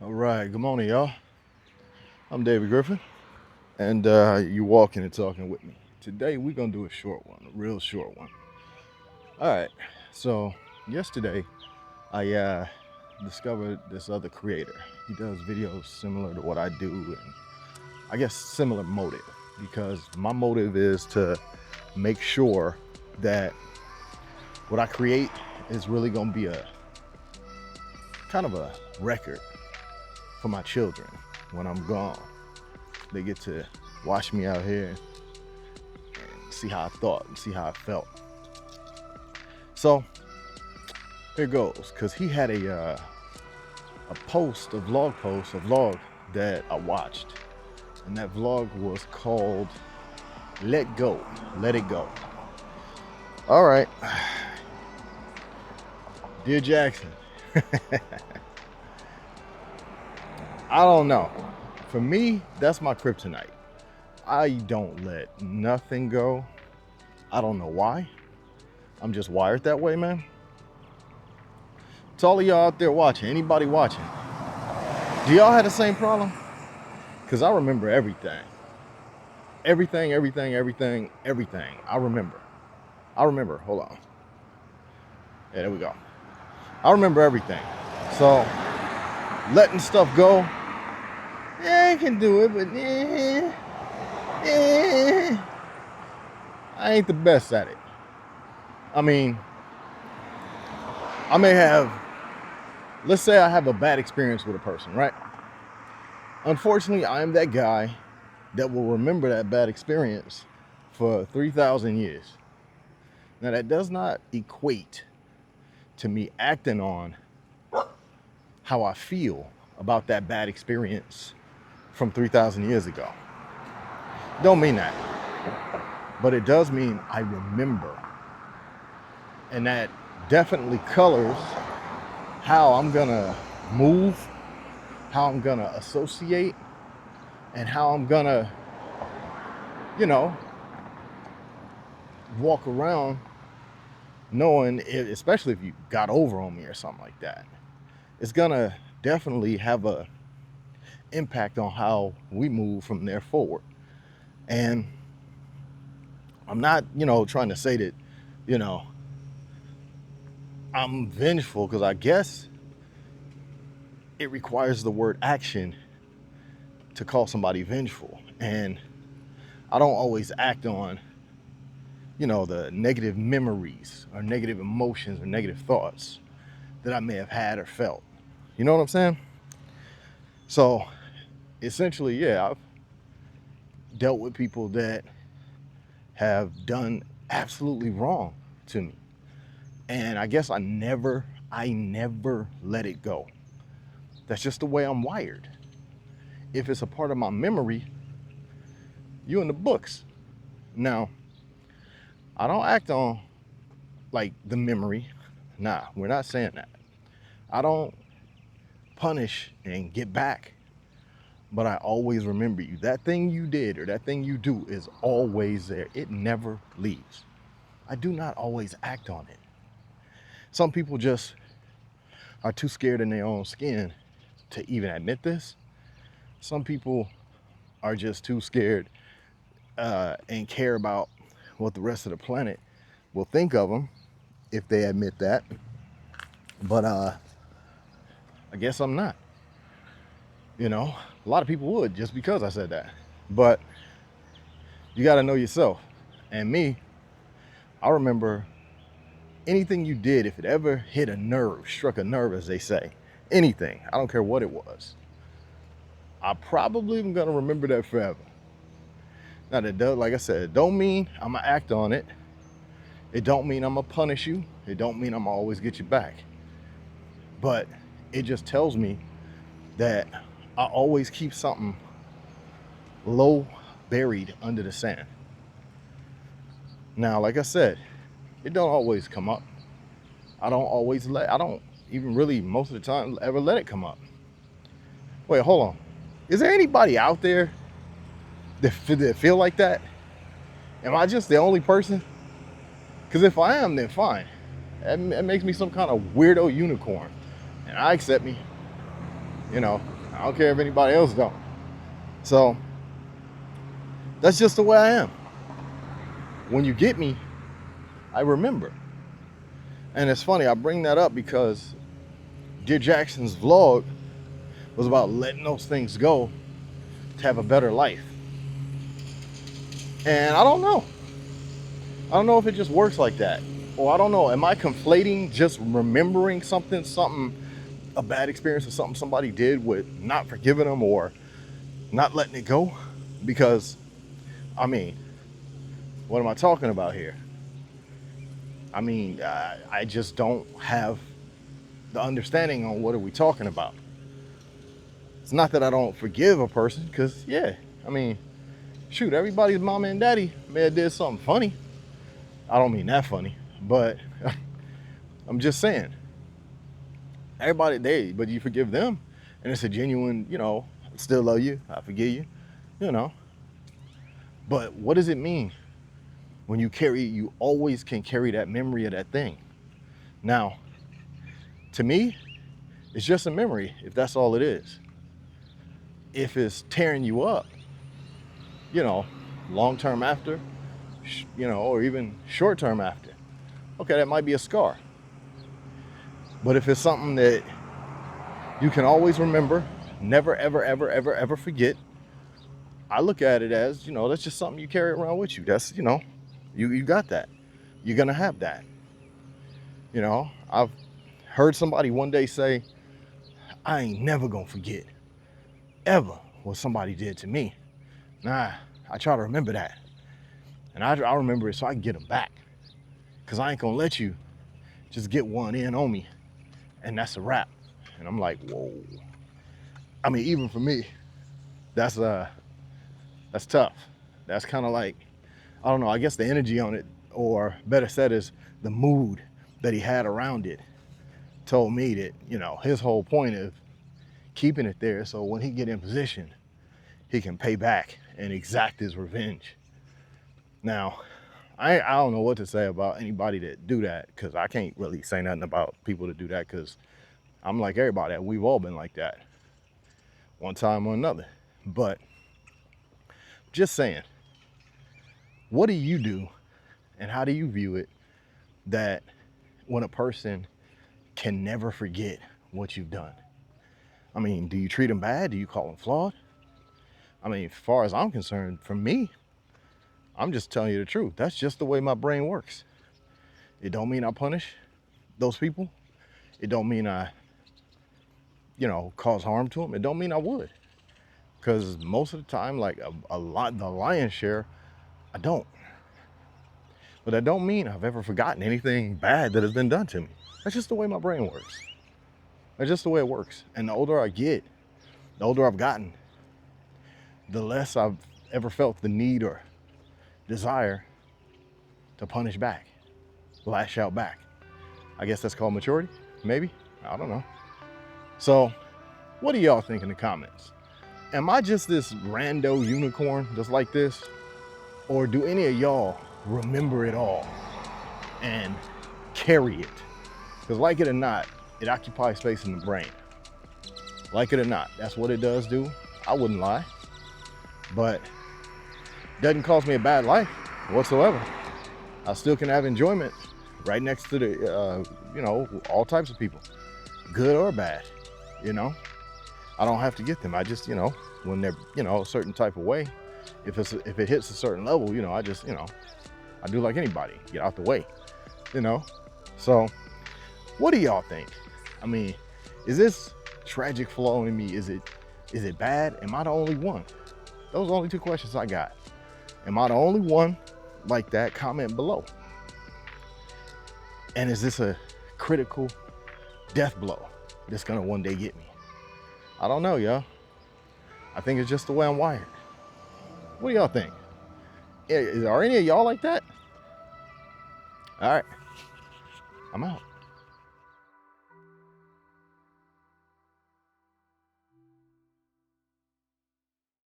All right, good morning, y'all. I'm David Griffin, and you walking and talking with me. Today, we're gonna do a short one, a real short one. All right, so yesterday, I discovered this other creator. He does videos similar to what I do, and I guess similar motive, because my motive is to make sure that what I create is really gonna be a kind of a record for my children when I'm gone. They get to watch me out here and see how I thought and see how I felt. So here goes, because he had a post, a vlog that I watched, and that vlog was called "Let Go, Let It Go." All right, dear Jackson, I don't know. For me, that's my kryptonite. I don't let nothing go. I don't know why. I'm just wired that way, man. To all of y'all out there watching, anybody watching, do y'all have the same problem? Because I remember everything. Everything. I remember. Hold on. Yeah, there we go. I remember everything. So, letting stuff go, yeah, I can do it, but I ain't the best at it. I mean, I may have, let's say I have a bad experience with a person, right? Unfortunately, I am that guy that will remember that bad experience for 3,000 years. Now, that does not equate to me acting on how I feel about that bad experience from 3,000 years ago. Don't mean that, but it does mean I remember. And that definitely colors how I'm gonna move, how I'm gonna associate, and how I'm gonna, you know, walk around knowing, especially if you got over on me or something like that. It's gonna definitely have a impact on how we move from there forward. And I'm not, trying to say that, you know, I'm vengeful, because I guess it requires the word action to call somebody vengeful. And I don't always act on, the negative memories or negative emotions or negative thoughts that I may have had or felt. You know what I'm saying? So essentially, yeah, I've dealt with people that have done absolutely wrong to me. And I guess I never let it go. That's just the way I'm wired. If it's a part of my memory, you in the books. Now, I don't act on like the memory. Nah, we're not saying that. I don't punish and get back, but I always remember you. That thing you did or that thing you do is always there. It never leaves. I do not always act on it. Some people just are too scared in their own skin to even admit this. Some people are just too scared and care about what the rest of the planet will think of them if they admit that. But I guess I'm not. A lot of people would, just because I said that. But you got to know yourself. And me, I remember anything you did, if it ever hit a nerve, struck a nerve, as they say, anything, I don't care what it was, I probably am going to remember that forever. Now, that does, like I said, it don't mean I'm going to act on it. It don't mean I'm going to punish you. It don't mean I'm going to always get you back. But it just tells me that I always keep something low buried under the sand. Now, like I said, it don't always come up. I don't even really most of the time ever let it come up. Wait, hold on. Is there anybody out there that feel like that? Am I just the only person? Because if I am, then fine. That makes me some kind of weirdo unicorn. And I accept me. You know, I don't care if anybody else don't. So that's just the way I am. When you get me, I remember. And it's funny, I bring that up because Dear Jackson's vlog was about letting those things go to have a better life. And I don't know. I don't know if it just works like that. Or I don't know, am I conflating just remembering something, a bad experience or something somebody did with not forgiving them or not letting it go? Because, I mean, what am I talking about here? I mean, I just don't have the understanding on what are we talking about. It's not that I don't forgive a person, because, yeah, I mean, shoot, everybody's mama and daddy may have did something funny. I don't mean that funny, but I'm just saying, everybody, but you forgive them, and it's a genuine, I still love you, I forgive you, you know. But what does it mean when you always can carry that memory of that thing? Now, to me, it's just a memory if that's all it is. If it's tearing you up, long term after, or even short term after, okay, that might be a scar. But if it's something that you can always remember, never, ever, ever, ever, ever forget, I look at it as, that's just something you carry around with you. That's, you got that. You're going to have that. I've heard somebody one day say, I ain't never going to forget ever what somebody did to me. Nah, I try to remember that. And I remember it so I can get them back. Because I ain't going to let you just get one in on me. And that's a wrap. And I'm like, whoa. I mean, even for me, that's tough. That's kind of like, I don't know, I guess the energy on it, or better said is the mood that he had around it, told me that, his whole point of keeping it there so when he get in position, he can pay back and exact his revenge. Now, I don't know what to say about anybody that do that, because I can't really say nothing about people that do that, because I'm like everybody. We've all been like that one time or another. But just saying, what do you do and how do you view it that when a person can never forget what you've done? I mean, do you treat them bad? Do you call them flawed? I mean, as far as I'm concerned, for me, I'm just telling you the truth. That's just the way my brain works. It don't mean I punish those people. It don't mean I, cause harm to them. It don't mean I would. Because most of the time, like the lion's share, I don't. But that don't mean I've ever forgotten anything bad that has been done to me. That's just the way my brain works. That's just the way it works. And the older I get, the older I've gotten, the less I've ever felt the need or desire to punish back, lash out back. I guess that's called maturity, maybe? I don't know. So, what do y'all think in the comments? Am I just this rando unicorn just like this? Or do any of y'all remember it all and carry it? Because like it or not, it occupies space in the brain. Like it or not, that's what it does do. I wouldn't lie. But it doesn't cost me a bad life whatsoever. I still can have enjoyment right next to the, all types of people, good or bad, I don't have to get them. I just, when they're, a certain type of way, if it hits a certain level, I just, I do like anybody, get out the way, So what do y'all think? I mean, is this tragic flaw in me? Is it bad? Am I the only one? Those are the only two questions I got. Am I the only one like that? Comment below. And is this a critical death blow that's gonna one day get me? I don't know, y'all. I think it's just the way I'm wired. What do y'all think? Are any of y'all like that? All right, I'm out.